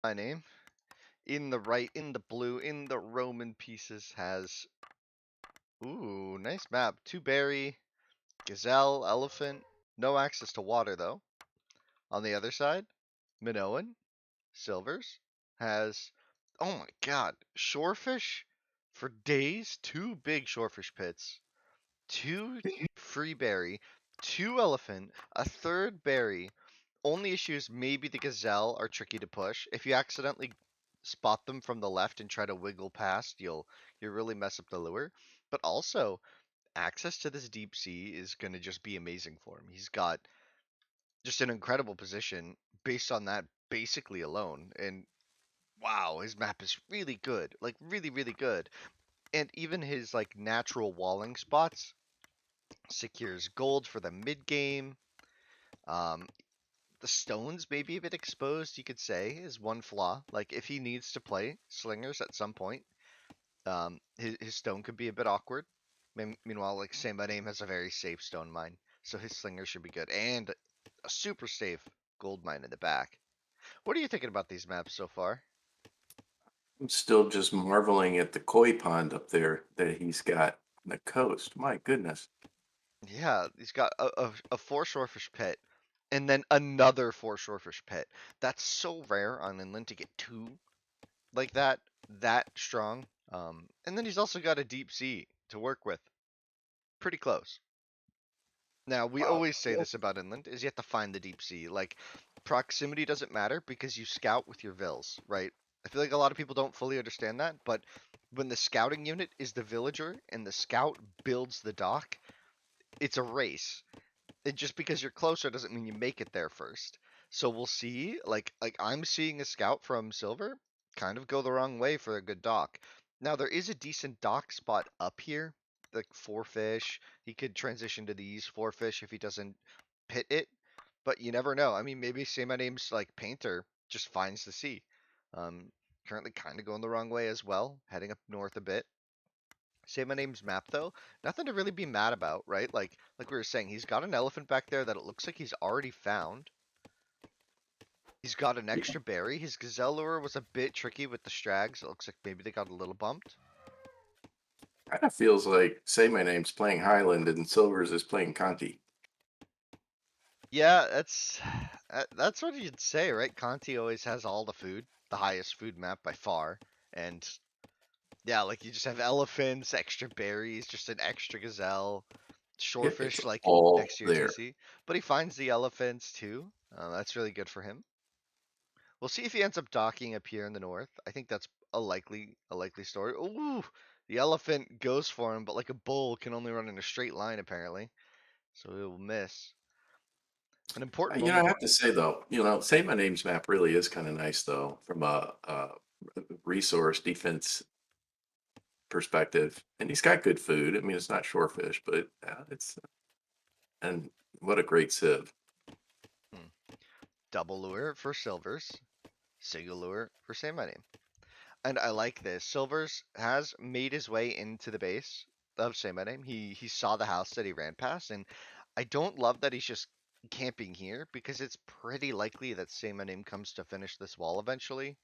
My name. In the right, in the blue, in the Roman pieces has, ooh, nice map. Two berry, gazelle, elephant. No access to water though. On the other side, Minoan, silvers, has, oh my god, shorefish for days. Two big shorefish pits. Two free berry, two elephant, a third berry. Only issue is maybe the gazelle are tricky to push. If you accidentally spot them from the left and try to wiggle past, you'll really mess up the lure. But also, access to this deep sea is going to just be amazing for him. He's got just an incredible position based on that basically alone. And wow, his map is really good. Like really, really good. And even his like natural walling spots secures gold for the mid game. Um, the stones may be a bit exposed, you could say, is one flaw. Like if he needs to play slingers at some point, his stone could be a bit awkward. Meanwhile, like Saymyname has a very safe stone mine, so his slinger should be good, and a super safe gold mine in the back. What are you thinking about these maps so far? I'm still just marveling at the koi pond up there that he's got on the coast. My goodness. Yeah, he's got a four shorefish pit, and then another four shorefish pit. That's so rare on inland to get two like that strong. And then he's also got a deep sea to work with. Pretty close. Now, we Wow. always say this about inland, is you have to find the deep sea. Like, proximity doesn't matter because you scout with your vills, right? I feel like a lot of people don't fully understand that, but when the scouting unit is the villager and the scout builds the dock, it's a race. And just because you're closer doesn't mean you make it there first. So we'll see. Like I'm seeing a scout from Silver kind of go the wrong way for a good dock. Now there is a decent dock spot up here, like four fish. He could transition to these four fish if he doesn't pit it, but you never know. I mean, maybe say my name's like Painter just finds the sea. Um, Currently kind of going the wrong way as well, heading up north a bit. Say my name's map though, nothing to really be mad about, right? Like we were saying, he's got an elephant back there that it looks like he's already found. He's got an Yeah. extra berry. His gazelle lure was a bit tricky with the strags. It looks like maybe they got a little bumped. Kind of feels like Say My Name's playing Highland and Silvers is playing Conti. Yeah, that's what you'd say, right? Conti always has all the food, the highest food map by far, and yeah, like you just have elephants, extra berries, just an extra gazelle, It's shorefish like all next to your there. TC. But he finds the elephants too. That's really good for him. We'll see if he ends up docking up here in the north. I think that's a likely story. Ooh, the elephant goes for him, but like a bull can only run in a straight line apparently, so it will miss. An important I moment. have to say though, Say My Name's map really is kind of nice though, from a resource defense perspective. And he's got good food. I mean, it's not shorefish, but and what a great sieve. Hmm, double lure for silvers, single lure for say my name. And I like this. Silvers has made his way into the base of Say My Name. He saw the house that he ran past, and I don't love that he's just camping here because it's pretty likely that Say My Name comes to finish this wall eventually.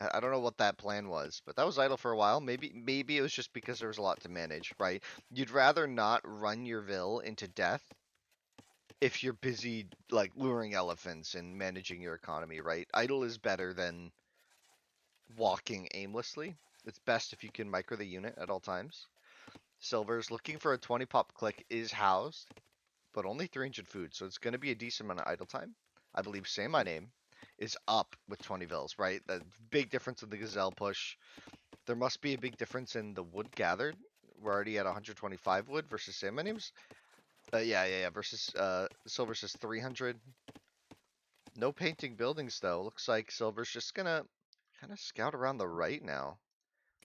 I don't know what that plan was, but that was idle for a while. Maybe it was just because there was a lot to manage, right? You'd rather not run your Vil into death if you're busy like luring elephants and managing your economy, right? Idle is better than walking aimlessly. It's best if you can micro the unit at all times. Silver's looking for a 20 pop click is housed, but only 300 food, so it's going to be a decent amount of idle time. I believe Say My Name is up with 20 vils, right? That big difference in the gazelle push. There must be a big difference in the wood gathered. We're already at 125 wood versus Say My Name's. Yeah. Versus Silver says 300. No painting buildings though. Looks like Silver's just gonna kind of scout around the right now.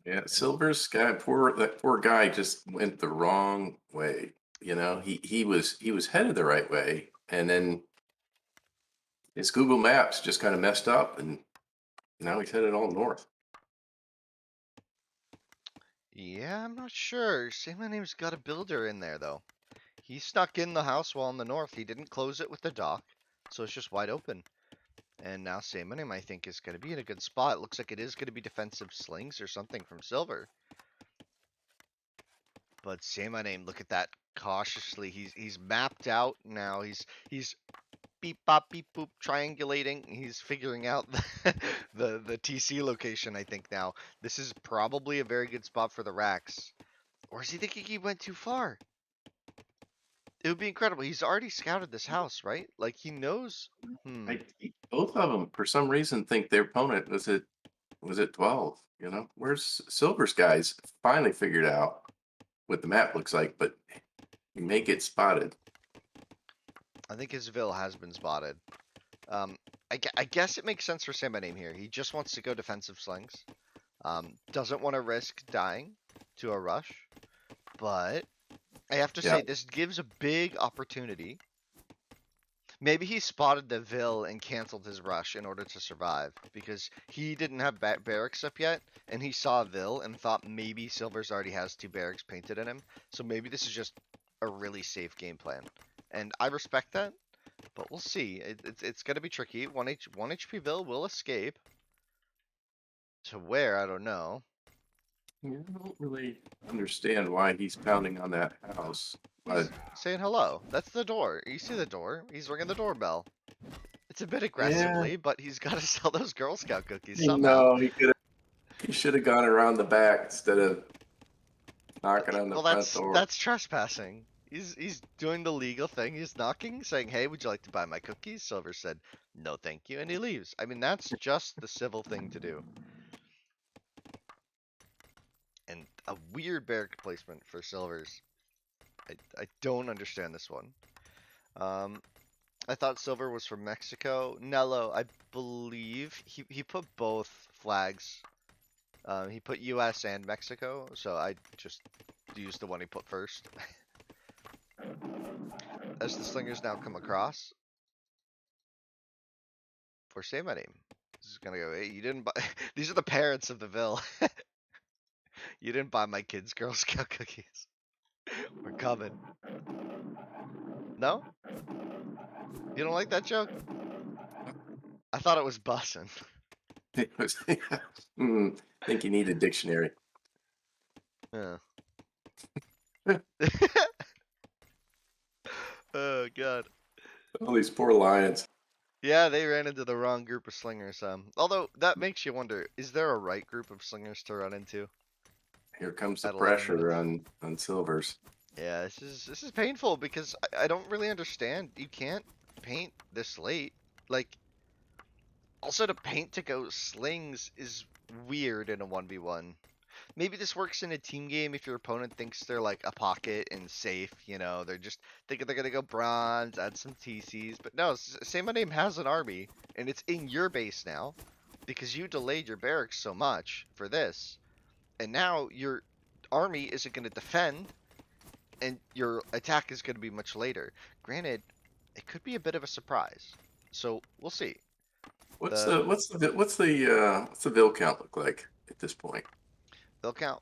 Yeah, And Silver's guy, that poor guy just went the wrong way. He was headed the right way, and then his Google Maps just kind of messed up, and now he's headed all north. yeah, I'm not sure. Say My Name's got a builder in there though. He snuck in the house wall in the north. He didn't close it with the dock, so it's just wide open. And now Saymyname, I think, is going to be in a good spot. It looks like it is going to be defensive slings or something from Silver. But Saymyname, look at that cautiously. He's mapped out now. He's beep bop beep boop triangulating. He's figuring out the TC location, I think now. This is probably a very good spot for the racks. Or is he thinking he went too far? It would be incredible. He's already scouted this house, right? Like he knows. Both of them, for some reason, think their opponent was at 12. You know, where's Silver's guys finally figured out what the map looks like, but you may get spotted. I think his Ville has been spotted. I guess it makes sense for Saymyname here. He just wants to go defensive slings. Doesn't want to risk dying to a rush. But I have to Yeah, say, this gives a big opportunity. Maybe he spotted the Ville and canceled his rush in order to survive because he didn't have barracks up yet, and he saw Ville and thought maybe Silver's already has 2 barracks painted in him. So maybe this is just a really safe game plan, and I respect that. But we'll see. It's gonna be tricky. 1 HP Ville will escape. To where, I don't know. yeah, I don't really understand why he's pounding on that house. He's But saying hello. That's the door. You see the door. He's ringing the doorbell. It's a bit yeah, aggressively, but he's got to sell those Girl Scout cookies I somehow. know he should have gone around the back instead of knocking on the Well, front door. that's trespassing. He's doing the legal thing. He's knocking, saying, "Hey, would you like to buy my cookies?" Silver said, "No, thank you," and he leaves. I mean, that's just the civil thing to do. And a weird barrack placement for Silver's. I don't understand this one. Um, I thought Silver was from Mexico. Nello, I believe he put both flags. He put U.S. and Mexico, so I just used the one he put first. As the slingers now come across, for Saymyname, this is gonna go. Hey, you didn't buy. These are the parents of the Ville. You didn't buy my kids Girl Scout cookies. We're coming. No, you don't like that joke? I thought it was bussin'. It was, think you need a dictionary. Yeah. Oh god. All these poor lions. Yeah, they ran into the wrong group of slingers. Although that makes you wonder: is there a right group of slingers to run into Here comes the at 11 pressure minutes? on Silvers. Yeah, this is painful because I don't really understand. You can't paint this late. Like, also to paint to go slings is weird in a 1v1. Maybe this works in a team game if your opponent thinks they're like a pocket and safe, you know, they're just thinking they're gonna go bronze, add some TCs, but no, Saymyname has an army, and it's in your base now, because you delayed your barracks so much for this, and now your army isn't gonna defend, and your attack is gonna be much later. Granted, it could be a bit of a surprise, so we'll see. What's The the what's the Ville count look like at this point? They'll count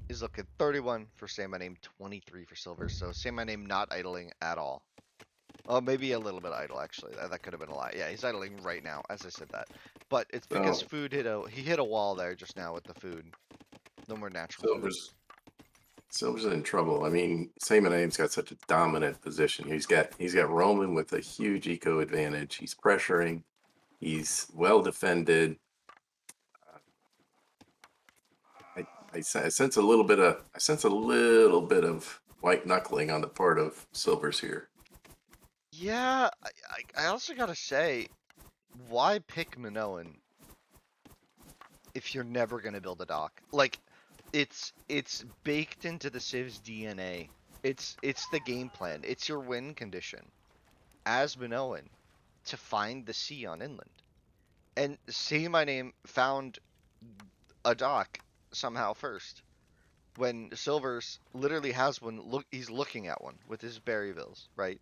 is looking 31 for Saymyname, 23 for Silver. So Saymyname not idling at all. Oh, maybe a little bit idle actually. That could have been a lie. Yeah, he's idling right now as I said that. But it's because So food he hit a wall there just now with the food. No more natural food. Silver's in trouble. I mean, Saymyname's got such a dominant position. He's got Roman with a huge eco advantage. He's pressuring. He's well defended. I sense a little bit of white knuckling on the part of Silver's here. Yeah, I also gotta say, why pick Minoan if you're never gonna build a dock? Like, it's baked into the Civ's DNA. It's the game plan. It's your win condition as Minoan to find the sea on inland. And Saymyname found a dock somehow first. When Silvers literally has one, he's looking at one with his Berryvilles, right?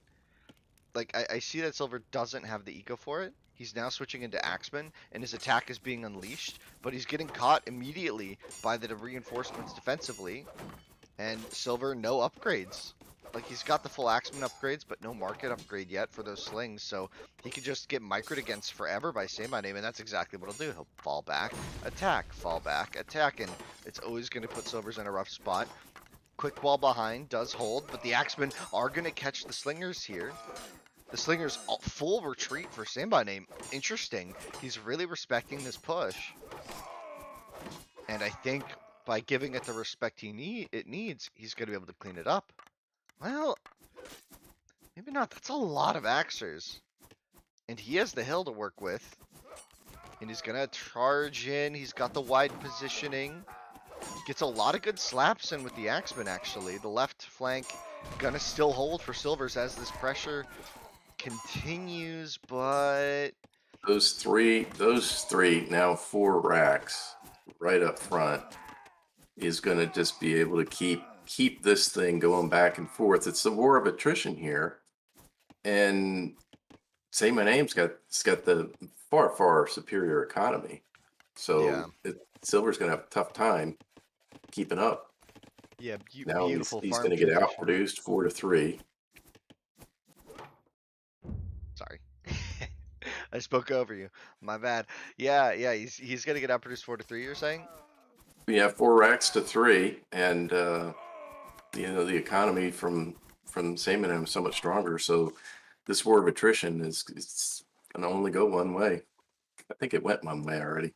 Like I see that Silver doesn't have the eco for it. He's now switching into Axeman, and his attack is being unleashed, but he's getting caught immediately by the reinforcements defensively, and Silver no upgrades. Like he's got the full Axeman upgrades, but no market upgrade yet for those slings. So he could just get microed against forever by Saymyname, and that's exactly what he'll do. He'll fall back, fall back, attack, and it's always going to put Silvers in a rough spot. Quick wall behind does hold, but the Axemen are going to catch the Slingers here. The Slingers full retreat for Saymyname. Interesting. He's really respecting this push. And I think by giving it the respect it needs, he's going to be able to clean it up. Well, maybe not. That's a lot of Axers. And he has the hill to work with. And he's going to charge in. He's got the wide positioning. Gets a lot of good slaps in with the Axeman, actually. The left flank going to still hold for Silvers as this pressure continues, but... Those three, now 4 racks right up front is going to just be able to keep this thing going back and forth. It's the war of attrition here, and say my name's got the far superior economy, Yeah. so Silver's going to have a tough time keeping up. Yeah, Now beautiful he's farm going to get transition. outproduced 4-3. Sorry. I spoke over you. My bad. Yeah, he's gonna get outproduced 4-3, you're saying? We have 4 racks to 3, and the economy from Saymyname is so much stronger. So this war of attrition is it's gonna only go one way. I think it went one way already.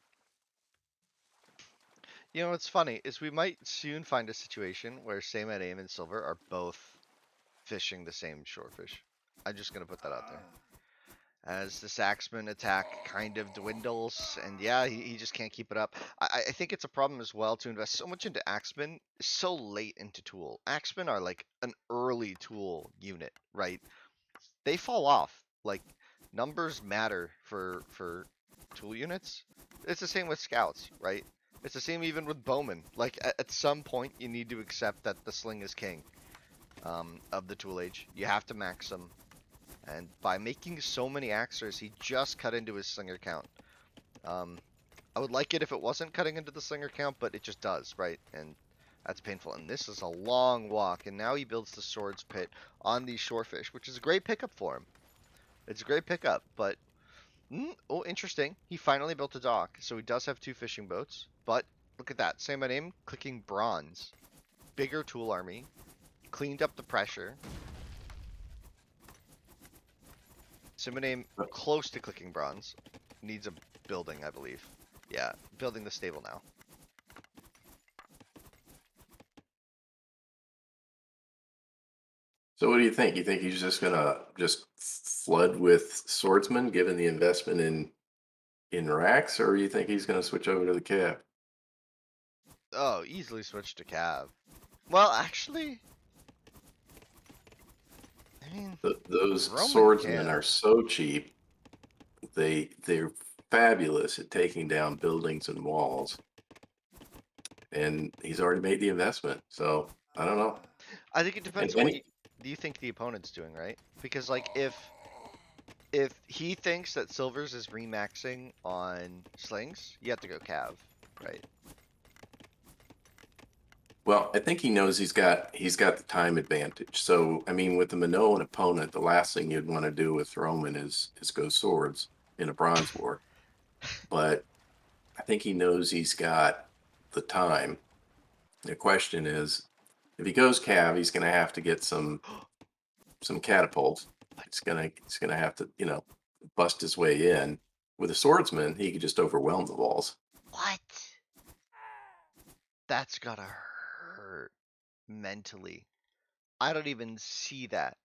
You know what's funny is we might soon find a situation where Saymyname and Silver are both fishing the same shorefish. I'm just gonna put that out there. As the Axeman attack kind of dwindles, and yeah, he just can't keep it up. I think it's a problem as well to invest so much into Axeman so late into tool. Axemen are like an early tool unit, right? They fall off. Like numbers matter for tool units. It's the same with scouts, right? It's the same even with bowmen. Like at some point, you need to accept that the sling is king of the tool age. You have to max them. And by making so many axers, he just cut into his slinger count. I would like it if it wasn't cutting into the slinger count, but it just does, right? And that's painful. And this is a long walk, and now he builds the swords pit on these shorefish, which is a great pickup for him. It's a great pickup, but oh, interesting. He finally built a dock, so he does have 2 fishing boats. But look at that. Say my name, clicking bronze. Bigger tool army. Cleaned up the pressure. Saymyname close to clicking bronze. Needs a building, I believe. Yeah, building the stable now. So what do you think? You think he's just gonna just flood with swordsmen given the investment in racks, or you think he's gonna switch over to the cab? Oh, easily switch to Cav. Well, actually, I mean, Those Roman swordsmen can. are so cheap. They're fabulous at taking down buildings and walls, and he's already made the investment. So I don't know. I think it And depends on what any you think the opponent's doing, right? Because like if he thinks that Silvers is remaxing on slings, you have to go Cav, right? Well, I think he knows he's got the time advantage. So I mean, with the Minoan opponent, the last thing you'd want to do with Roman is go swords in a bronze war. But I think he knows he's got the time. The question is, if he goes cav, he's going to have to get some catapults. He's gonna have to bust his way in. With a swordsman, he could just overwhelm the walls. What? That's gotta hurt mentally. I don't even see that.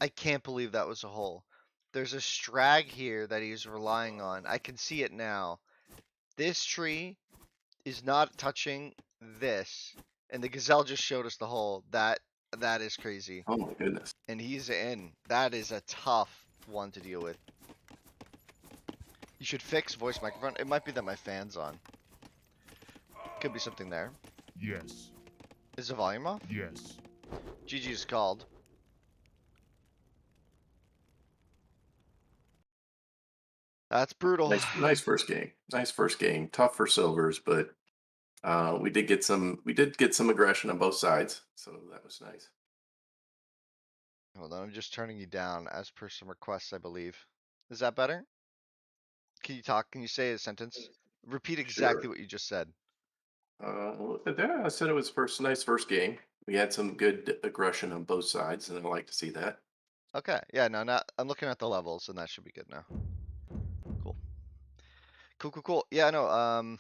I can't believe that was a hole. There's a strag here that he's relying on. I can see it now. This tree is not touching this. And the gazelle just showed us the hole. That is crazy. Oh my goodness! And he's in. That is a tough one to deal with. You should fix voice microphone. It might be that my fan's on. Could be something there. Yes. Is the volume off? Yes. GG's called. That's brutal. Nice first game. Nice first game. Tough for silvers, but we did get some aggression on both sides, so that was nice. Hold on, I'm just turning you down as per some requests, I believe. Is that better? Can you talk? Can you say a sentence? Repeat exactly Sure. what you just said. Yeah, I said it was first nice first game. We had some good aggression on both sides, and I like to see that. Okay. Yeah, no, not. I'm looking at the levels, and that should be good now. Cool. Cool, cool, cool. Yeah, no.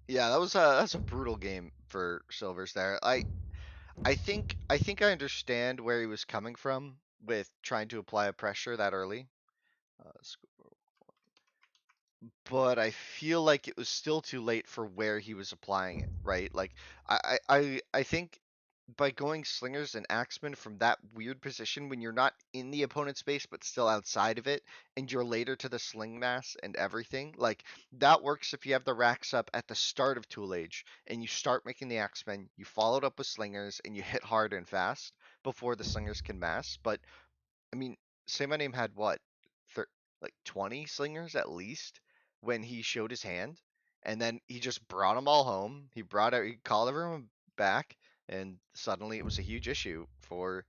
Yeah, that's a brutal game for Silvers there. I think I understand where he was coming from with trying to apply a pressure that early. Uh, but I feel like it was still too late for where he was applying it, right? Like I think by going slingers and axemen from that weird position when you're not in the opponent's space but still outside of it, and you're later to the sling mass and everything, like that works if you have the racks up at the start of Tool Age and you start making the axemen, you followed up with slingers and you hit hard and fast before the slingers can mass. But I mean, say my name had what, thir- like 20 slingers at least when he showed his hand, and then he just brought them all home. He called everyone back, and suddenly it was a huge issue for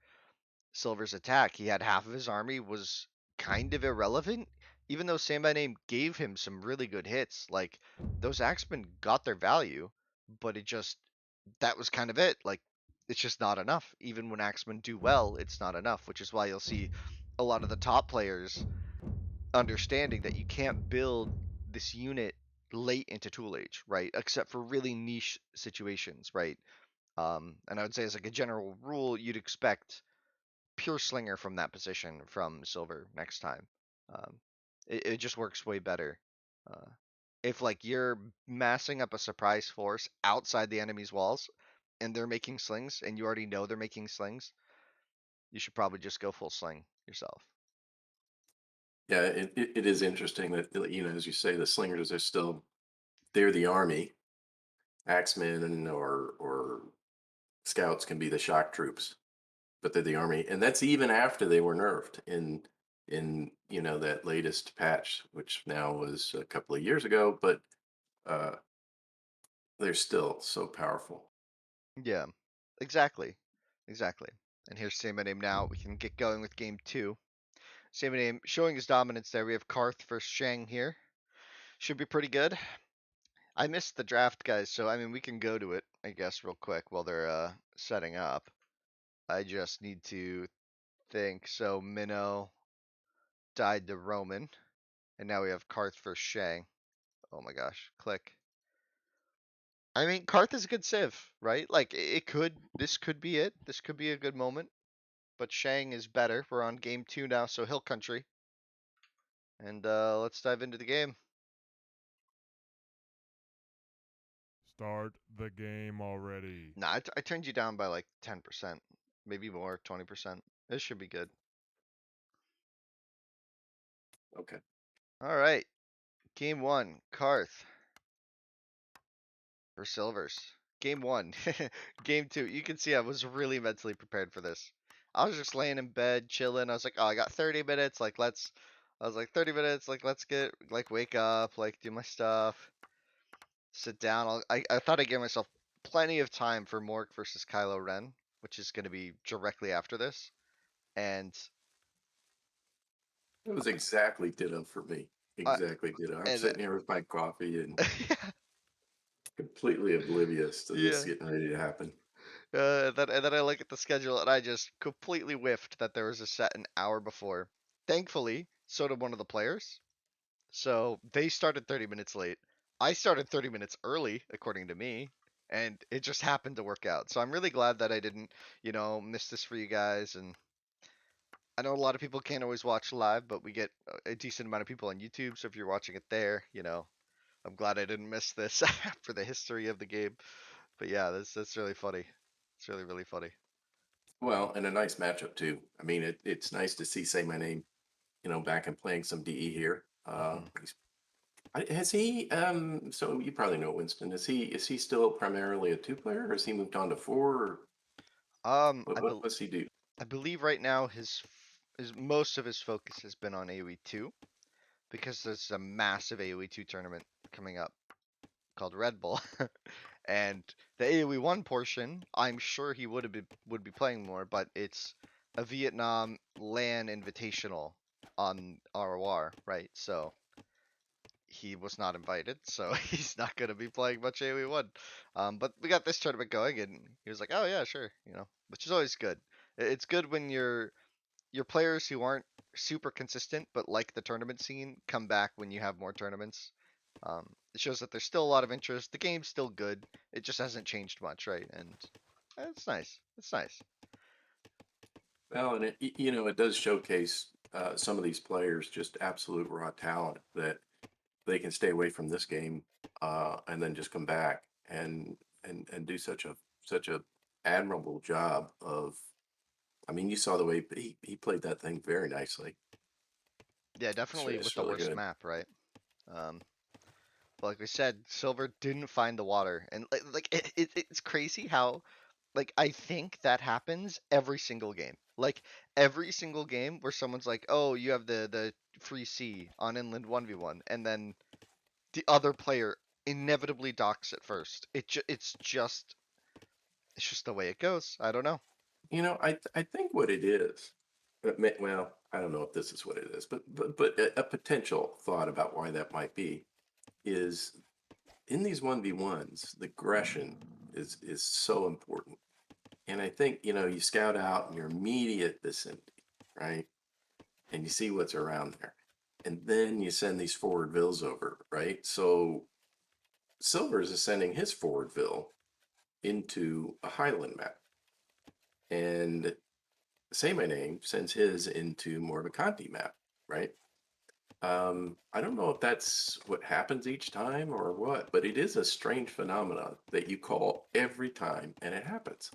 Silver's attack. He had half of his army was kind of irrelevant, even though Say My Name gave him some really good hits. Like those axemen got their value, but it just that was kind of it. Like it's just not enough. Even when axemen do well, it's not enough, which is why you'll see a lot of the top players understanding that you can't build this unit late into Tool Age, right? Except for really niche situations, right? And I would say as like a general rule, you'd expect pure slinger from that position from Silver next time. Um, it just works way better. Uh, if like you're massing up a surprise force outside the enemy's walls and they're making slings and you already know they're making slings, you should probably just go full sling yourself. Yeah, it is interesting that as you say, the slingers are still they're the army. Axemen or scouts can be the shock troops, but they're the army, and that's even after they were nerfed in that latest patch, which now was a couple of years ago, but uh, they're still so powerful. Yeah, exactly. Exactly. And here's Say My Name now. We can get going with game two. Say My Name showing his dominance there. We have Karth versus Shang here. Should be pretty good. I missed the draft, guys, so I mean we can go to it, I guess, real quick while they're setting up. I just need to think. So Minnow died to Roman, and now we have Karth versus Shang. Oh my gosh, click. I mean, Karth is a good civ, right? Like this could be it. This could be a good moment. But Shang is better. We're on game two now, so Hill Country, and let's dive into the game. Start the game already. Nah, I turned you down by like 10%, maybe more, 20%. This should be good. Okay. All right, game one, Karth for Silvers. Game one. Game two. You can see I was really mentally prepared for this. I was just laying in bed, chilling. I was like, oh, I got 30 minutes. Like, let's. I was like, 30 minutes. Like, let's get, like, wake up, like, do my stuff, sit down. I thought I gave myself plenty of time for Mork versus Kylo Ren, which is going to be directly after this. And, It was exactly ditto for me. uh, Exactly ditto. I'm and, sitting here with my coffee and yeah, completely oblivious to this yeah. getting ready to happen. And then I look at the schedule and I just completely whiffed that there was a set an hour before. Thankfully, so did one of the players. So they started 30 minutes late. I started 30 minutes early, according to me, and it just happened to work out. So I'm really glad that I didn't, miss this for you guys. And I know a lot of people can't always watch live, but we get a decent amount of people on YouTube. So if you're watching it there, I'm glad I didn't miss this for the history of the game. But yeah, that's really funny. It's really, really funny. Well, and a nice matchup too. I mean, it's nice to see Say My Name, back and playing some DE here. Hmm. Has he? So you probably know Winston. Is he still primarily a two player, or has he moved on to four? Or Um, I, what bel does he do? I believe right now his most of his focus has been on AoE 2 because there's a massive AoE 2 tournament coming up called Red Bull. And the AoE 1 portion, I'm sure he would be playing more, but it's a Vietnam LAN invitational on ROR, right? So he was not invited, so he's not going to be playing much AoE1. But we got this tournament going, and he was like, "Oh yeah, sure," which is always good. It's good when your players who aren't super consistent but like the tournament scene come back when you have more tournaments. It shows that there's still a lot of interest. The game's still good. It just hasn't changed much, right? And it's nice. It's nice. Well, and it does showcase some of these players just absolute raw talent that they can stay away from this game and then just come back and do such a admirable job of. I mean, you saw the way he played that thing very nicely. Yeah, definitely with It's the really worst good. map, right? Um, but like we said, Silver didn't find the water, and it's crazy how I think that happens every single game. Like every single game where someone's like, "Oh, you have the free C on inland 1v1," and then the other player inevitably docks it first. It's just the way it goes. I don't know. I think what it is, well, I don't know if this is what it is, but a potential thought about why that might be is in these 1v1s, the aggression is so important. And I think, you scout out in your immediate vicinity, right? And you see what's around there. And then you send these forward vills over, right? So Silvers is sending his forward vill into a highland map. And Saymyname sends his into more of a Conti map, right? I don't know if that's what happens each time or what, but it is a strange phenomenon that you call every time and it happens.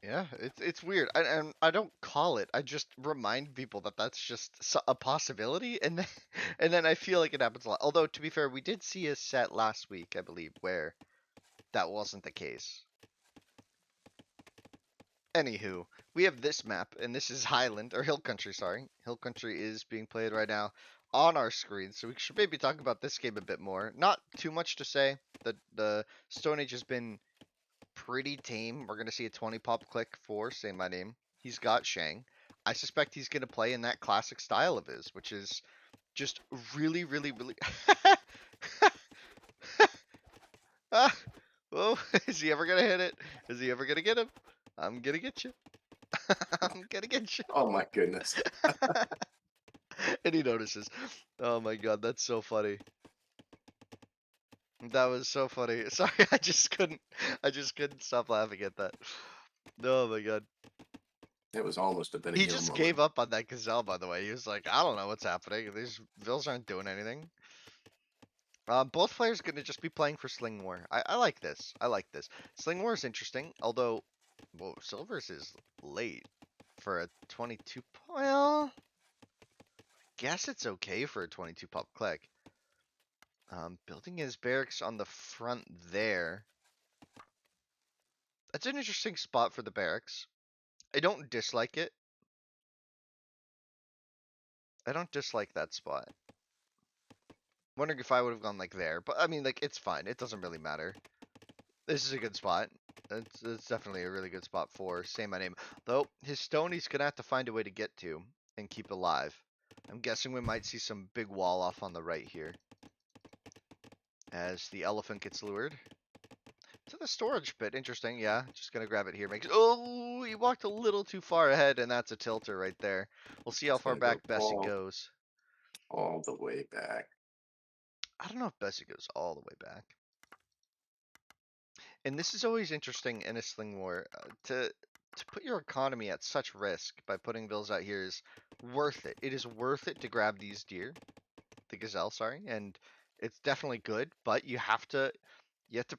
Yeah, it's weird. And I don't call it. I just remind people that that's just a possibility, and then and then I feel like it happens a lot. Although to be fair, we did see a set last week, I believe, where that wasn't the case. Anywho, we have this map, and this is Highland or Hill Country. Sorry, Hill Country is being played right now on our screen, so we should maybe talk about this game a bit more. Not too much to say. The Stone Age has been pretty tame. We're gonna see a 20 pop click for Saymyname. He's got Shang. I suspect he's gonna play in that classic style of his, which is just really, really, really. Ah, oh, is he ever gonna hit it? Is he ever gonna get him? I'm gonna get you. I'm gonna get you. Oh my goodness. And he notices. Oh my god, that's so funny. That was so funny. Sorry, I just couldn't stop laughing at that. Oh my god. It was almost a Benny He Hill just moment. gave up on that gazelle, by the way. He was like, I don't know what's happening. These vills aren't doing anything. Both players gonna just be playing for Sling War. I like this. I like this. Sling War is interesting, although, well, Silver's is late for a 22. Well, guess it's okay for a 22 pop click. Building his barracks on the front there. That's an interesting spot for the barracks. I don't dislike it. I don't dislike that spot. Wondering if I would have gone like there, but I mean, it's fine. It doesn't really matter. This is a good spot. It's definitely a really good spot for Saymyname. Though his stone he's gonna have to find a way to get to and keep alive. I'm guessing we might see some big wall off on the right here. As the elephant gets lured. To the storage pit. Interesting, yeah. Just gonna grab it here. Oh, he walked a little too far ahead, and that's a tilter right there. We'll see how It's far going to go back Bessie goes. all the way back. I don't know if Bessie goes all the way back. And this is always interesting in a sling war. To put your economy at such risk by putting bills out here is worth it. It is worth it to grab these deer, the gazelle, sorry, and it's definitely good. But you have to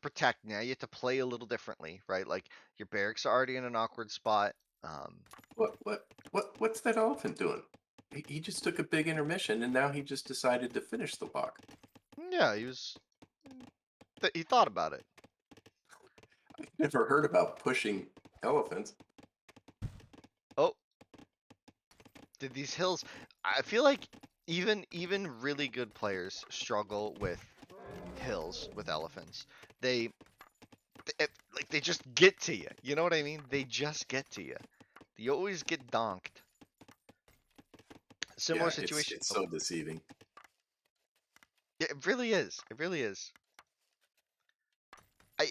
protect now. You have to play a little differently, right? Like your barracks are already in an awkward spot. What's that elephant doing? He just took a big intermission and now he just decided to finish the walk. Yeah, he thought about it. I've never heard about pushing elephants. Oh, did these hills? I feel like even really good players struggle with hills with elephants. They like they just get to you. You know what I mean? They just get to you. You always get donked. Similar Yeah, it's situation. it's Oh, so deceiving. yeah, it really is. It really is.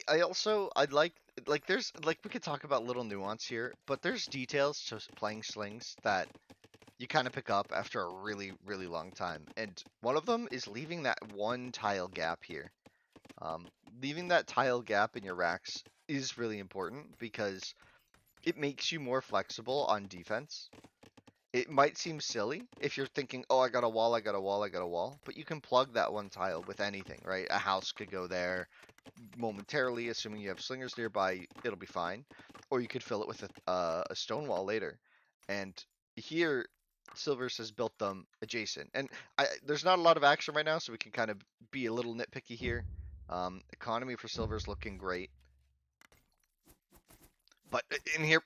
I also I'd like there's like we could talk about little nuance here, but there's details to playing slings that you kind of pick up after a really long time. And one of them is leaving that one tile gap here. Um, Leaving that tile gap in your racks is really important because it makes you more flexible on defense. It might seem silly if you're thinking, oh, I got a wall, I got a wall, I got a wall, but you can plug that one tile with anything, right? A house could go there momentarily, assuming you have slingers nearby, it'll be fine. Or you could fill it with a stone wall later. And here, Silvers has built them adjacent. And there's not a lot of action right now, so we can kind of be a little nitpicky here. Economy for Silver's looking great. But in here,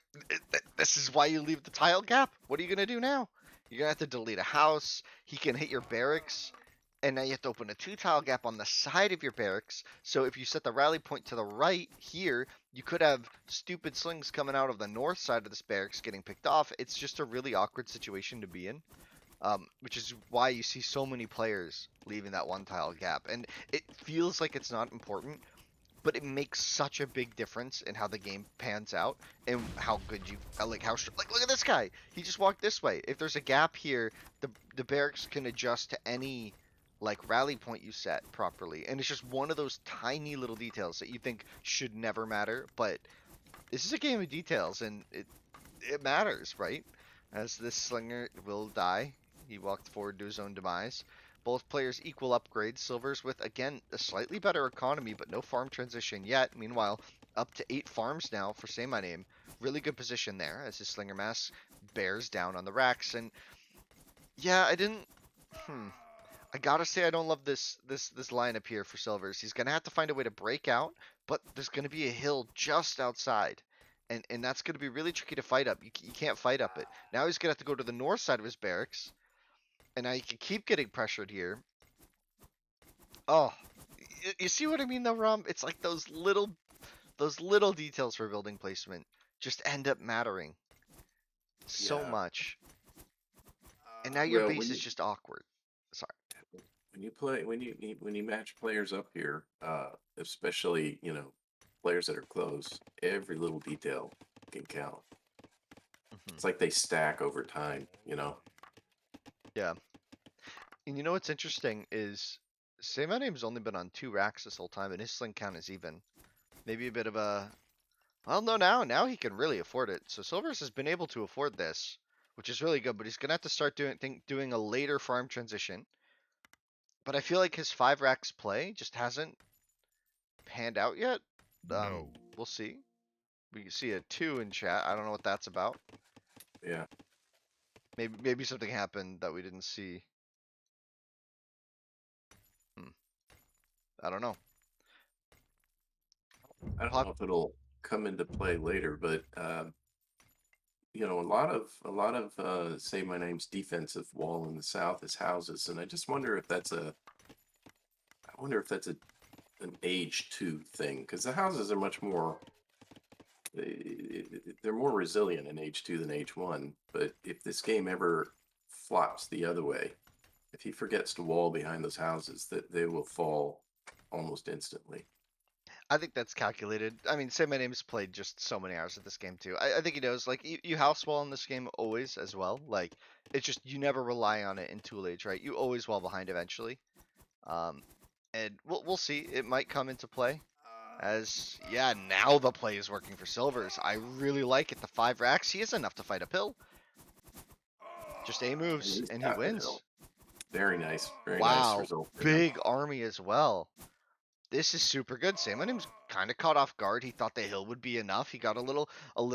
this is why you leave the tile gap. What are you going to do now? You're going to have to delete a house. He can hit your barracks. And now you have to open a 2 tile gap on the side of your barracks. So if you set the rally point to the right here, you could have stupid slings coming out of the north side of this barracks getting picked off. It's just a really awkward situation to be in. Which is why you see so many players leaving that 1 tile gap. And it feels like it's not important, but it makes such a big difference in how the game pans out and how good you like like look at this guy. He just walked this way. If there's a gap here, the barracks can adjust to any like rally point you set properly. And it's just one of those tiny little details that you think should never matter, but this is a game of details and it matters, right? As this slinger will die, he walked forward to his own demise. Both players equal upgrades. Silver's with, again, a slightly better economy, but no farm transition yet. Meanwhile, up to 8 farms now for Saymyname. Really good position there as his Slinger Mass bears down on the racks. And yeah, I didn't... I gotta say I don't love this lineup here for Silvers. He's gonna have to find a way to break out, but there's gonna be a hill just outside. And that's gonna be really tricky to fight up. You can't fight up it. Now he's gonna have to go to the north side of his barracks. And now you can keep getting pressured here. Oh, you see what I mean though, Rom? It's like those little details for building placement just end up mattering so Yeah. much. And now your Well, base is just awkward. Sorry. when you match players up here, especially players that are close, every little detail can count. Mhm. It's like they stack over time. Yeah. And you know what's interesting is Saymyname's only been on 2 racks this whole time, and his sling count is even. Maybe a bit of a well, no, now he can really afford it. So Silvers has been able to afford this, which is really good. But he's gonna have to start doing a later farm transition. But I feel like his 5 racks play just hasn't panned out yet. No. We'll see. We can see a 2 in chat. I don't know what that's about. Yeah. Maybe something happened that we didn't see. Hmm. I don't know. I don't Pop. know if it'll come into play later, but a lot of say my name's defensive wall in the south is houses, and I just wonder if that's an age 2 thing, because the houses are much more they're more resilient in age 2 than age 1. But if this game ever flops the other way, if he forgets to wall behind those houses, that they will fall almost instantly. I think that's calculated. I mean, say my name's played just so many hours of this game too. I think he knows. Like you house wall in this game always as well. Like it's just you never rely on it in Tool Age, right? You always wall behind eventually. Um, and we'll see. It might come into play. As yeah, now the play is working for Silvers. I really like it. The 5 racks, he has enough to fight uphill. Just A And moves he's and he got the wins. hill. Very nice Wow, result for him. big army as well. This is super good. Saymynim's kind of caught off guard. He thought the hill would be enough. He got a little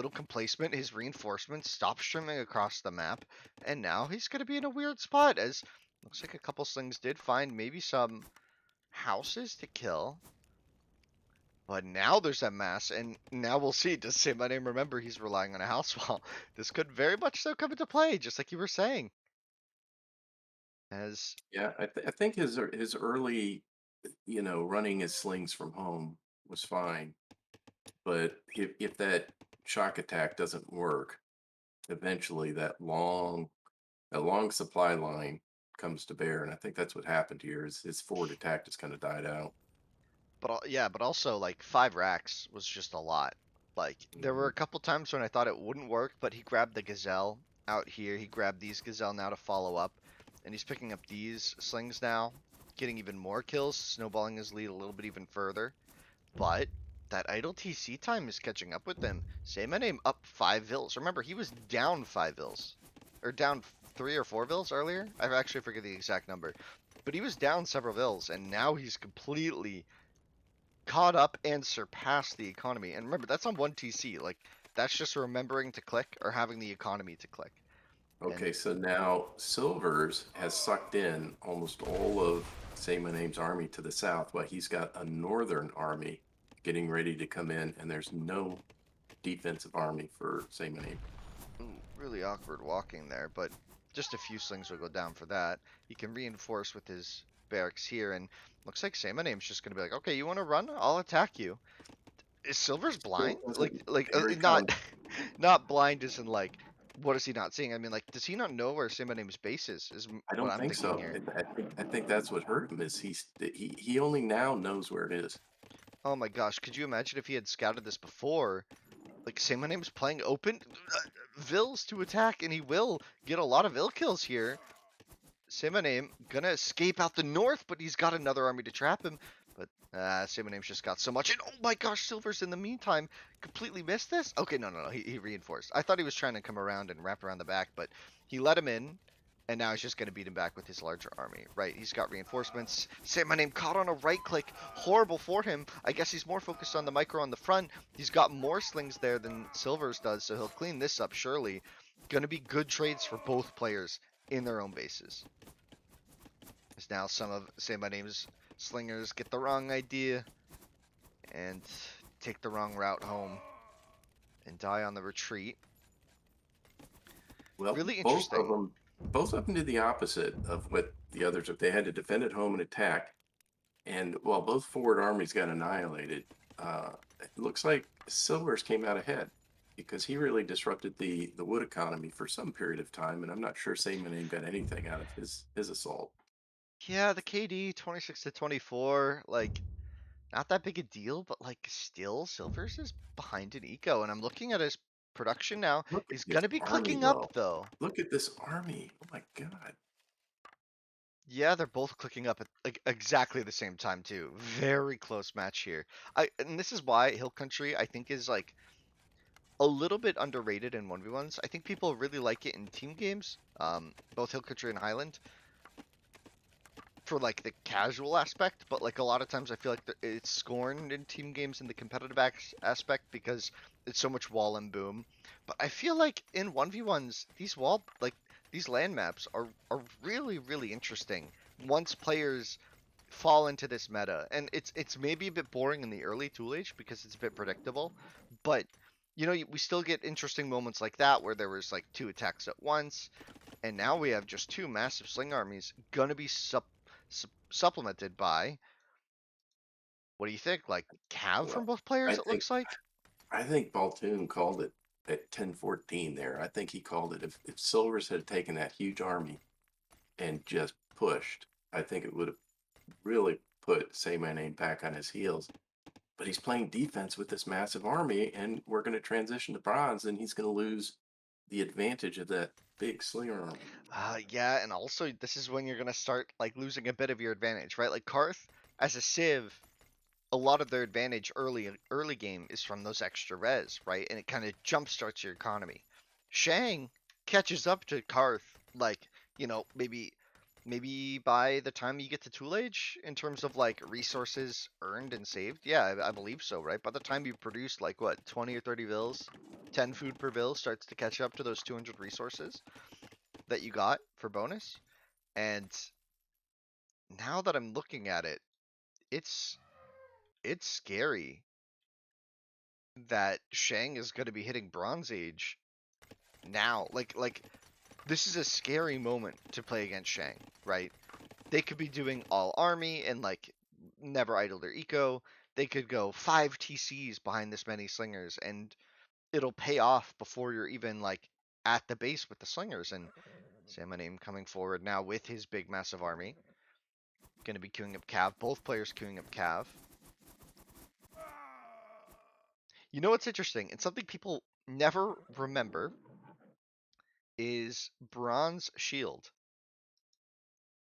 complacent. His reinforcements stopped streaming across the map, and now he's gonna be in a weird spot. As looks like a couple slings did find maybe some houses to kill. But now there's that mass, and now we'll see. Does Saymyname remember he's relying on a house wall? This could very much so come into play, just like you were saying. As Yeah, I think his early running his slings from home was fine. But if that shock attack doesn't work, eventually that long supply line comes to bear, and I think that's what happened here. Is his forward attack just kind of died out. But yeah, but also like 5 racks was just a lot. Like there were Mhm. a couple times when I thought it wouldn't work, but he grabbed the gazelle out here. He grabbed these gazelle now to follow up, and he's picking up these slings now, getting even more kills, snowballing his lead a little bit even further. But that idle TC time is catching up with them. Saymyname up 5 vills. Remember, he was down 5 vills, or down 3 or 4 vills earlier. I actually forget the exact number, but he was down several vills, and now he's completely caught up and surpassed the economy. And remember, that's on 1 TC. Like, that's just remembering to click or having the economy to click. And Okay, so now Silvers has sucked in almost all of Saymyname's army to the south, while he's got a northern army getting ready to come in, and there's no defensive army for Saymyname. ooh, really awkward walking there, but just a few slings will go down for that. He can reinforce with his barracks here, and looks like Saymyname's just gonna be like, okay, you want to run? I'll attack you. Is Silver's blind? Still doesn't. Here he Not, comes. not blind as in like, what is he not seeing? I mean, like, does he not know where Saymyname's base is? Is I what don't I'm think thinking so. here. I think that's what hurt him is he only now knows where it is. Oh my gosh, could you imagine if he had scouted this before? Like, say my name's playing open Vills to attack, and he will get a lot of Vill kills here. Say my name, gonna escape out the north, but he's got another army to trap him. But say my name's just got so much, and oh my gosh, Silver's in the meantime completely missed this. Okay, no, he reinforced. I thought he was trying to come around and wrap around the back, but he let him in, and now he's just gonna beat him back with his larger army. Right, he's got reinforcements. Say my name caught on a right click, horrible for him. I guess he's more focused on the micro on the front. He's got more slings there than Silver's does, so he'll clean this up surely. Gonna be good trades for both players in their own bases. As now some of Say My Name's slingers get the wrong idea and take the wrong route home and die on the retreat. Well, Really both of interesting. them, both of them did the opposite of what the others. If they had to defend at home and attack, and while both forward armies got annihilated, it looks like Silvers came out ahead because he really disrupted the wood economy for some period of time, and I'm not sure Saymon got anything out of his assault. Yeah, the KD 26 to 24, like not that big a deal, but like still Silvers is behind in eco, and I'm looking at his production now. Look at He's this gonna be army, clicking up though. though. Look at this army. Oh my God. Yeah, they're both clicking up at like exactly the same time too. Very close match here. And this is why Hill Country I think is like a little bit underrated in 1v1s. I think people really like it in team games, both Hill Country and Highland, for like the casual aspect, but like a lot of times I feel like it's scorned in team games in the competitive aspect because it's so much wall and boom. But I feel like in 1v1s, these land maps are really interesting once players fall into this meta. And it's maybe a bit boring in the early tool age because it's a bit predictable, but we still get interesting moments like that where there was like 2 attacks at once, and now we have just 2 massive sling armies gonna be supplemented by, what do you think? Like cav from Well, both I players, it think looks like. I think Baltoon called it at 10-14 there. I think he called it if Silvers had taken that huge army and just pushed, I think it would have really put Say My Name back on his heels. But he's playing defense with this massive army, and we're going to transition to bronze, and he's going to lose the advantage of that big slinger army. Yeah, and also this is when you're gonna start like losing a bit of your advantage, right? Like Karth as a Civ, a lot of their advantage early game is from those extra res, right? And it kind of jumpstarts your economy. Shang catches up to Karth, like, maybe by the time you get to Tool Age in terms of like resources earned and saved. Yeah, I believe so, right? By the time you produce like what, 20 or 30 vills, 10 food per vill starts to catch up to those 200 resources that you got for bonus. And now that I'm looking at it, it's it's scary that Shang is going to be hitting Bronze Age now. Like this is a scary moment to play against Shang, right? They could be doing all army and like never idle their eco. they could go 5 TCs behind this many slingers, and it'll pay off before you're even like at the base with the slingers. And Saymyname coming forward now with his big massive army. Going to be queuing up Cav. Both players queuing up Cav. You know what's interesting? And something people never remember is Bronze Shield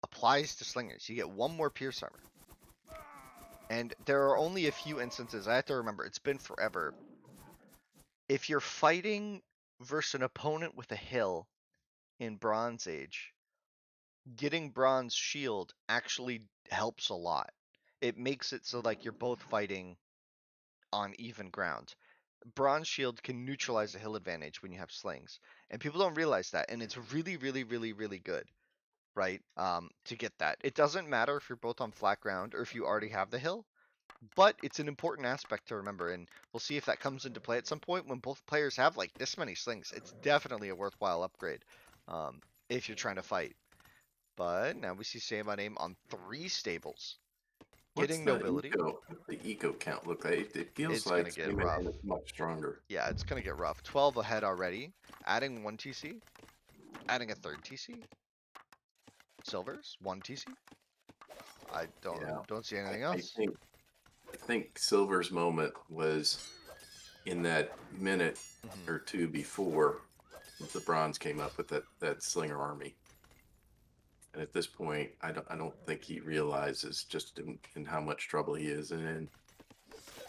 applies to slingers. You get 1 more Pierce Armor. And there are only a few instances, I have to remember, it's been forever. If you're fighting versus an opponent with a hill in Bronze Age, getting Bronze Shield actually helps a lot. It makes it so like you're both fighting on even ground. Bronze Shield can neutralize the hill advantage when you have slings. And people don't realize that, and it's really, really, really, really good, right? To get that. It doesn't matter if you're both on flat ground or if you already have the hill, but it's an important aspect to remember, and we'll see if that comes into play at some point when both players have like this many slings. It's definitely a worthwhile upgrade if you're trying to fight. But now we see Saymyname on 3 stables. What's Getting nobility. the eco count look like? It feels It's going to like get rough. Saymyname is much stronger. Yeah, it's going to get rough. 12 ahead already. Adding 1 TC. Adding a 3rd TC. Silvers, 1 TC. I don't see anything else. I think Silver's moment was in that minute or two before the bronze came up with that slinger army. And at this point, I don't think he realizes just in how much trouble he is in.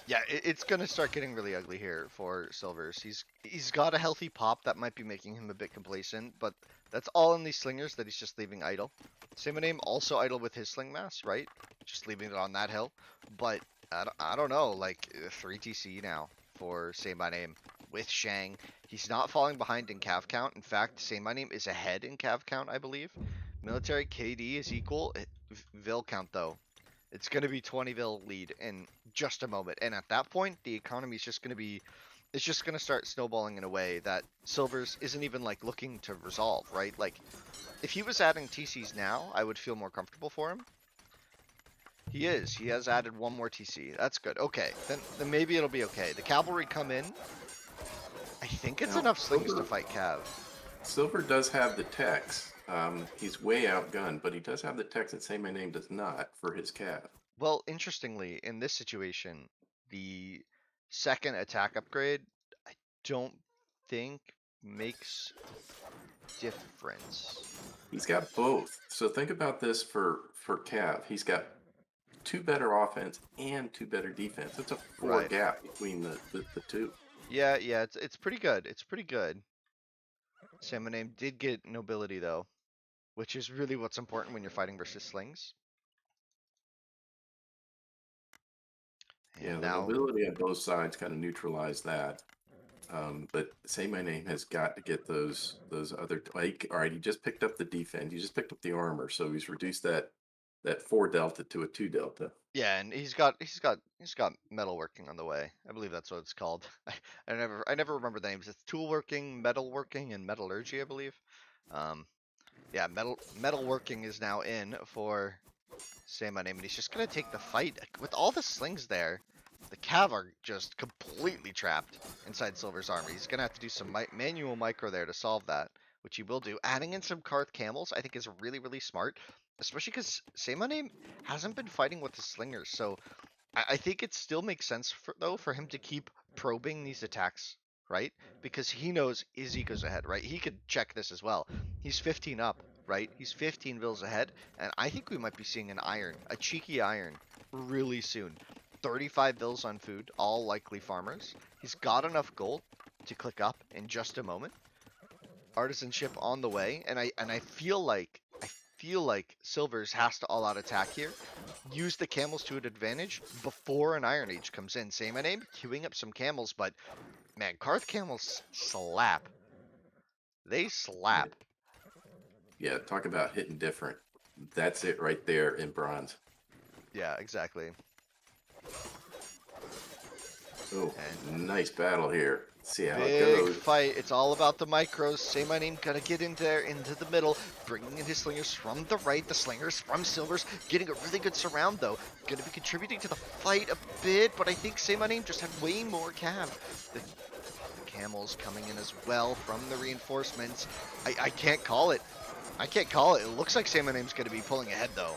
Yeah, it's gonna start getting really ugly here for Silvers. He's got a healthy pop that might be making him a bit complacent, but that's all in these slingers that he's just leaving idle. Saymyname also idle with his sling mass, right? Just leaving it on that hill. But I don't know, like 3 TC now for Saymyname with Shang. He's not falling behind in Cav count. In fact, Saymyname is ahead in Cav count, I believe. Military KD is equal. Vil count though. It's going to be 20 Vil lead in just a moment. And at that point, the economy is just going to be, it's just going to start snowballing in a way that Silvers isn't even like looking to resolve, right? Like if he was adding TCs now, I would feel more comfortable for him. He is. He has added 1 more TC. That's good. Okay, then maybe it'll be okay. The cavalry come in. I think it's enough slings to fight Cav. Silver does have the techs. He's way outgunned, but he does have the techs that Saymyname does not for his Cav. Well, interestingly, in this situation, the second attack upgrade, I don't think makes difference. He's got both. So think about this for Cav. He's got 2 better offense and 2 better defense. It's a 4 gap between the 2. Yeah, it's pretty good. It's pretty good. Saymyname did get nobility though, which is really what's important when you're fighting versus slings. And yeah, the now, nobility on both sides kind of neutralize that. But Saymyname has got to get those other. Like, all right, he just picked up the defense. He just picked up the armor, so he's reduced that 4 delta to a 2 delta. yeah, and he's got metalworking on the way. I believe that's what it's called. I never remember the names. It's toolworking, metalworking, and metallurgy, I believe. Yeah, metalworking is now in for Saymyname, and he's just gonna take the fight with all the slings there. The Cav are just completely trapped inside Silver's army. He's gonna have to do some manual micro there to solve that, which he will do. Adding in some Karth camels, I think, is really, really smart, especially because Saymyname hasn't been fighting with the slingers. So I think it still makes sense for him to keep probing these attacks, right? Because he knows his eco's ahead, right? He could check this as well. He's 15 up, right? He's 15 Vils ahead, and I think we might be seeing an iron, a cheeky iron, really soon. 35 Vils on food, all likely farmers. He's got enough gold to click up in just a moment. Artisanship on the way, and I feel like Silvers has to all out attack here. Use the camels to an advantage before an Iron Age comes in. Saymyname queuing up some camels, but man, Karth camels slap. They slap. Yeah, talk about hitting different. That's it right there in bronze. Yeah, exactly. Oh, And nice battle here. Let's see how it big goes. fight. It's all about the micros. Saymyname gonna get in there into the middle, bringing in his slingers from the right. The slingers from Silvers getting a really good surround though. Gonna be contributing to the fight a bit, but I think Saymyname just had way more cav. The camels coming in as well from the reinforcements. I can't call it. I can't call it. It looks like Saymoname's going to be pulling ahead, though.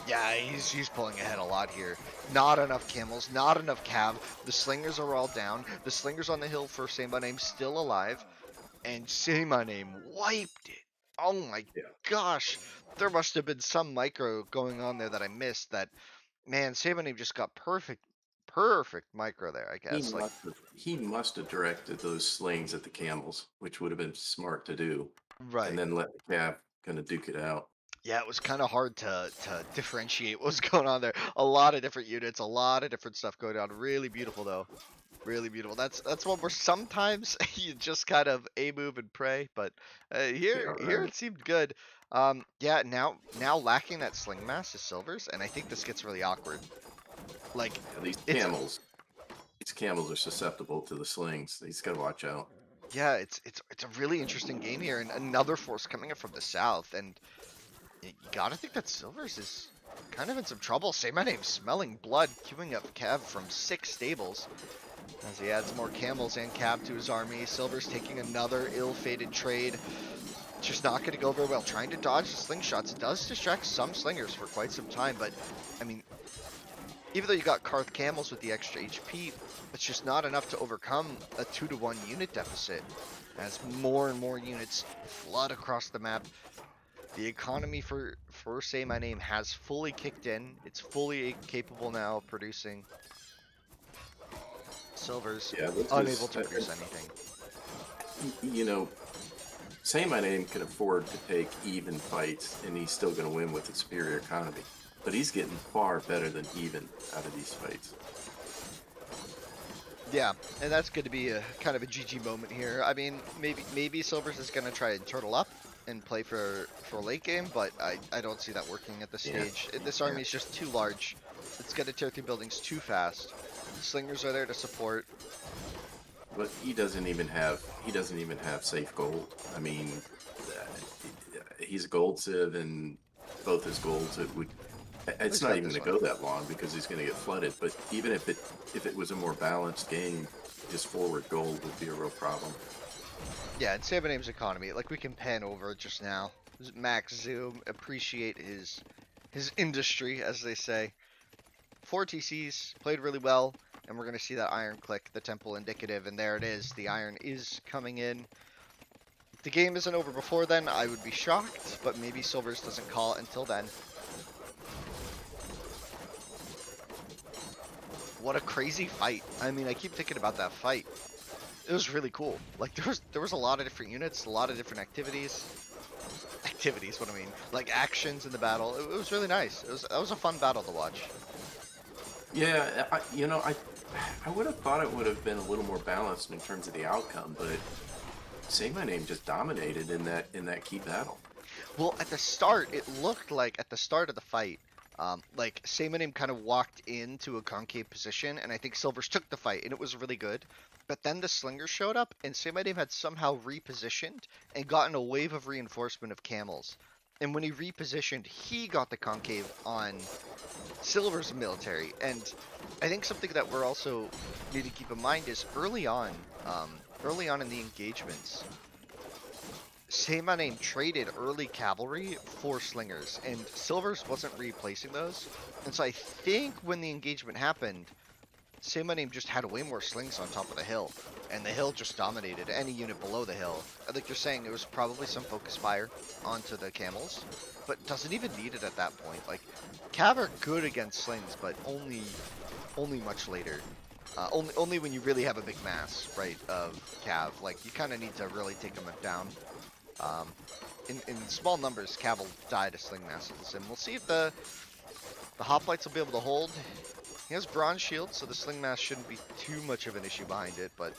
Yeah, he's pulling ahead a lot here. Not enough camels, not enough cav. The slingers are all down. The slingers on the hill for Saymyname still alive. And Saymyname wiped it. Oh my Yeah. gosh. There must have been some micro going on there that I missed that, man, Saymyname just got perfect micro there, I He guess. Like, must have he must have directed those slings at the camels, which would have been smart to do, and right. then let the cab kind of duke it out. Yeah, it was kind of hard to differentiate what was going on there. A lot of different units, a lot of different stuff going on. Really beautiful though. Really beautiful. That's one where sometimes you just kind of a move and pray, but Yeah, here right. it seemed good. Yeah, now lacking that sling mass is Silvers, and I think this gets really awkward. Like, Yeah, it's these camels are susceptible to the slings. He's got to watch out. yeah, it's a really interesting game here, and another force coming in from the south, and you gotta think that Silvers is kind of in some trouble. Say my name, smelling blood, queuing up Cav from 6 stables. As he adds more camels and Cav to his army, Silver's taking another ill-fated trade. Just not going to go very well. Trying to dodge the slingshots. It does distract some slingers for quite some time, but, I mean, even though you got Karth camels with the extra HP, it's just not enough to overcome a 2-to-1 unit deficit. As more and more units flood across the map, the economy for Say My Name has fully kicked in. It's fully capable now of producing. Silver's Yeah, this unable is to produce anything. you know, Saymyname can afford to take even fights, and he's still going to win with a superior economy. But he's getting far better than even out of these fights. Yeah, and that's going to be a kind of a GG moment here. I mean, maybe Silver's is going to try and turtle up and play for a late game, but I don't see that working at this Yeah, stage. This yeah. army is just too large. It's going to tear through buildings too fast. Slingers are there to support. But he doesn't even have safe gold. I mean, he's a gold sieve, and both his golds it would. Well, It's he's not got even this going to one. go that long because he's going to get flooded. But even if it was a more balanced game, his forward gold would be a real problem. Yeah, and Sam Name's economy, like we can pan over it just now. Max zoom, appreciate his industry, as they say. 4 TCs, played really well, and we're going to see that iron click, the temple indicative, and there it is. The iron is coming in. If the game isn't over before then, I would be shocked, but maybe Silvers doesn't call it until then. What a crazy fight. I mean, I keep thinking about that fight. It was really cool. Like, there was a lot of different units, a lot of different activities. Activities, what I mean. Like, actions in the battle. It was really nice. That was a fun battle to watch. Yeah, I would have thought it would have been a little more balanced in terms of the outcome, but Say My Name just dominated in that key battle. Well, at the start, it looked like at the start of the fight, like Saymyname kind of walked into a concave position, and I think Silvers took the fight, and it was really good. But then the Slingers showed up, and Saymyname had somehow repositioned and gotten a wave of reinforcement of camels. And when he repositioned, he got the concave on Silver's military. And I think something that we're also need to keep in mind is early on in the engagements, Saymyname traded early cavalry for slingers, and Silvers wasn't replacing those. And so I think when the engagement happened, Saymyname just had way more slings on top of the hill, and the hill just dominated any unit below the hill. Like you're saying, there was probably some focus fire onto the camels, but doesn't even need it at that point. Like, Cav are good against slings, but only much later. Only when you really have a big mass, right, of Cav. Like, you kind of need to really take them down. Um, in small numbers, Cav will die to sling masses, and we'll see if the hoplites will be able to hold. He has bronze shield, so the sling mass shouldn't be too much of an issue behind it, but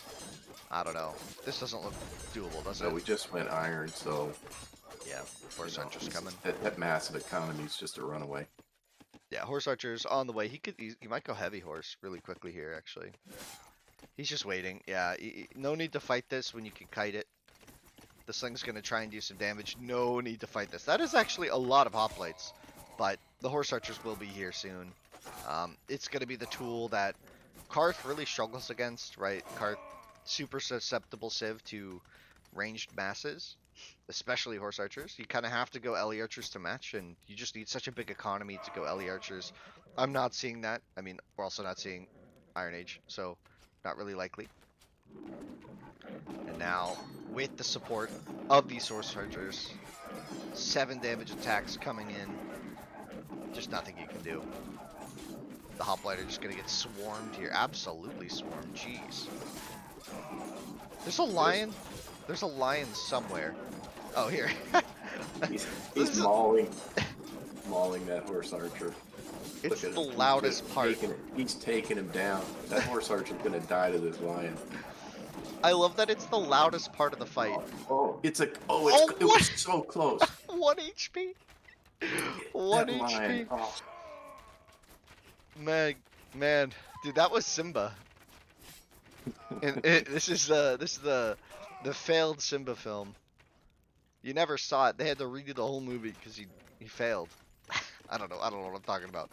I don't know. This doesn't look doable, does No, it? we just went iron, so Yeah, horse archer's coming. that massive economy is just a runaway. Yeah, horse archer's on the way. He might go heavy horse really quickly here, actually. He's just waiting. Yeah, no need to fight this when you can kite it. The sling's gonna try and do some damage. No need to fight this. That is actually a lot of hoplites, but the horse archers will be here soon. It's gonna be the tool that Karth really struggles against, right? Karth, super susceptible civ to ranged masses, especially horse archers. You kind of have to go Ellie archers to match, and you just need such a big economy to go Ellie archers. I'm not seeing that. I mean, we're also not seeing Iron Age, so not really likely. And now, with the support of these horse archers, 7 damage attacks coming in, just nothing you can do. The hoplite are just gonna get swarmed here. Absolutely swarmed. Jeez. There's a lion. There's a lion somewhere. Oh, here. He's mauling that horse archer. It's Look at the him. loudest part. He's taking him down. That horse archer's gonna die to this lion. I love that it's the loudest part of the fight. It was so close. 1 HP. 1 That HP. lion. Oh, Man, dude, that was Simba. And this is the failed Simba film. You never saw it. They had to redo the whole movie because he failed. I don't know what I'm talking about.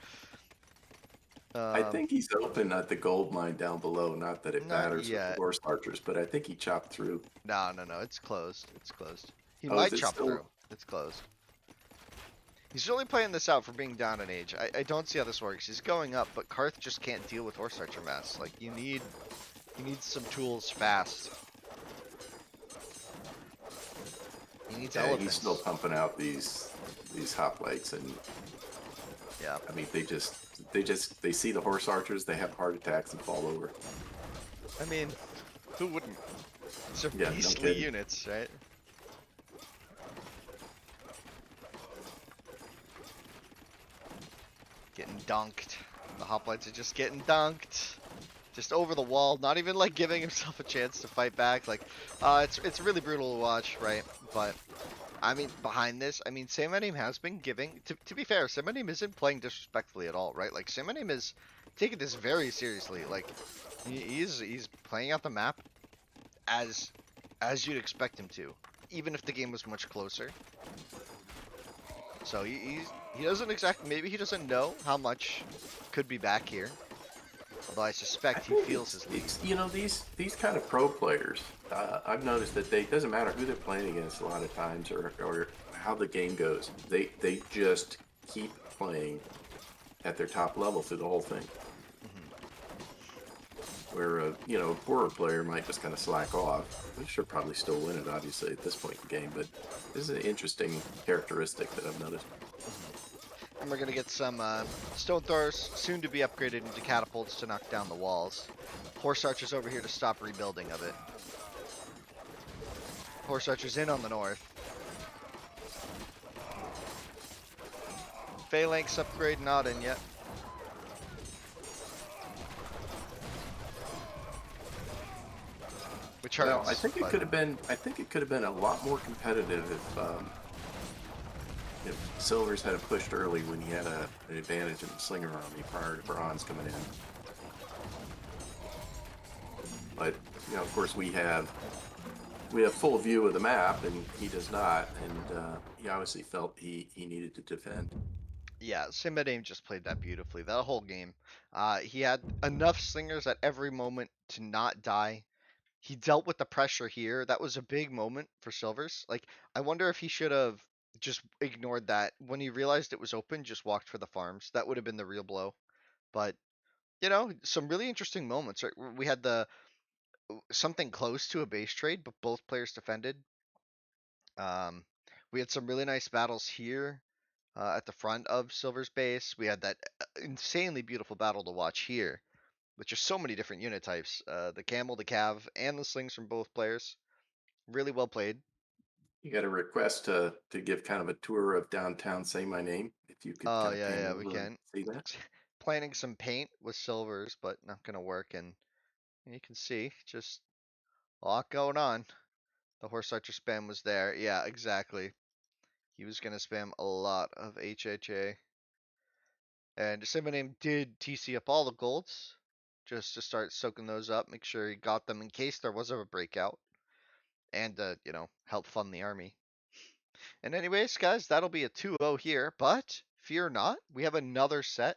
I think he's open at the gold mine down below. Not that it Not matters with the yet. horse archers, but I think he chopped through. No, it's closed. It's closed. He Oh, might is it chop still- through. It's closed. He's really playing this out for being down in age. I don't see how this works. He's going up, but Karth just can't deal with horse archer mass. Like you need some tools fast. He needs Yeah, elephants. he's still pumping out these hoplites, and Yeah. I mean they see the horse archers, they have heart attacks and fall over. I mean, who wouldn't? These are Yeah, no beastly kidding. units, right? Getting dunked. The hoplites are just getting dunked. Just over the wall, not even like giving himself a chance to fight back. Like, it's really brutal to watch, right? But I mean, behind this, I mean, Saymyname has been giving. To be fair, Saymyname isn't playing disrespectfully at all, right? Like, Saymyname is taking this very seriously. Like, he's playing out the map as you'd expect him to, even if the game was much closer. So he doesn't exactly, maybe he doesn't know how much could be back here. Although I suspect he feels his lead. These kind of pro players, I've noticed that they doesn't matter who they're playing against a lot of times or how the game goes. They just keep playing at their top level through the whole thing. Where a poorer player might just kind of slack off. We should probably still win it, obviously, at this point in the game. But this is an interesting characteristic that I've noticed. And we're gonna get some stone throwers, soon to be upgraded into catapults to knock down the walls. Horse archers over here to stop rebuilding of it. Horse archers in on the north. Phalanx upgrade not in yet. Which hurts. Well, I think it could have been. I think it could have been a lot more competitive if Silvers had pushed early when he had an advantage in the Slinger army prior to Bronze coming in. But of course, we have full view of the map, and he does not, and he obviously felt he needed to defend. Yeah, Saymyname just played that beautifully. That whole game. He had enough slingers at every moment to not die. He dealt with the pressure here. That was a big moment for Silvers. Like, I wonder if he should have just ignored that. When he realized it was open, just walked for the farms. That would have been the real blow. But, some really interesting moments, right? We had something close to a base trade, but both players defended. Um, we had some really nice battles here at the front of Silver's base. We had that insanely beautiful battle to watch here, with just so many different unit types. The camel, the cav, and the slings from both players. Really well played. You got a request to give kind of a tour of downtown. Say my name if you could Oh kind of yeah, pan yeah, we over and can. see that. Planning some paint with silvers, but not gonna work. And you can see just a lot going on. The horse archer spam was there. Yeah, exactly. He was gonna spam a lot of HHA. And Saymyname did TC up all the golds. just to start soaking those up, make sure he got them in case there was a breakout, and help fund the army. And anyways, guys, that'll be a 2-0 here, but fear not, we have another set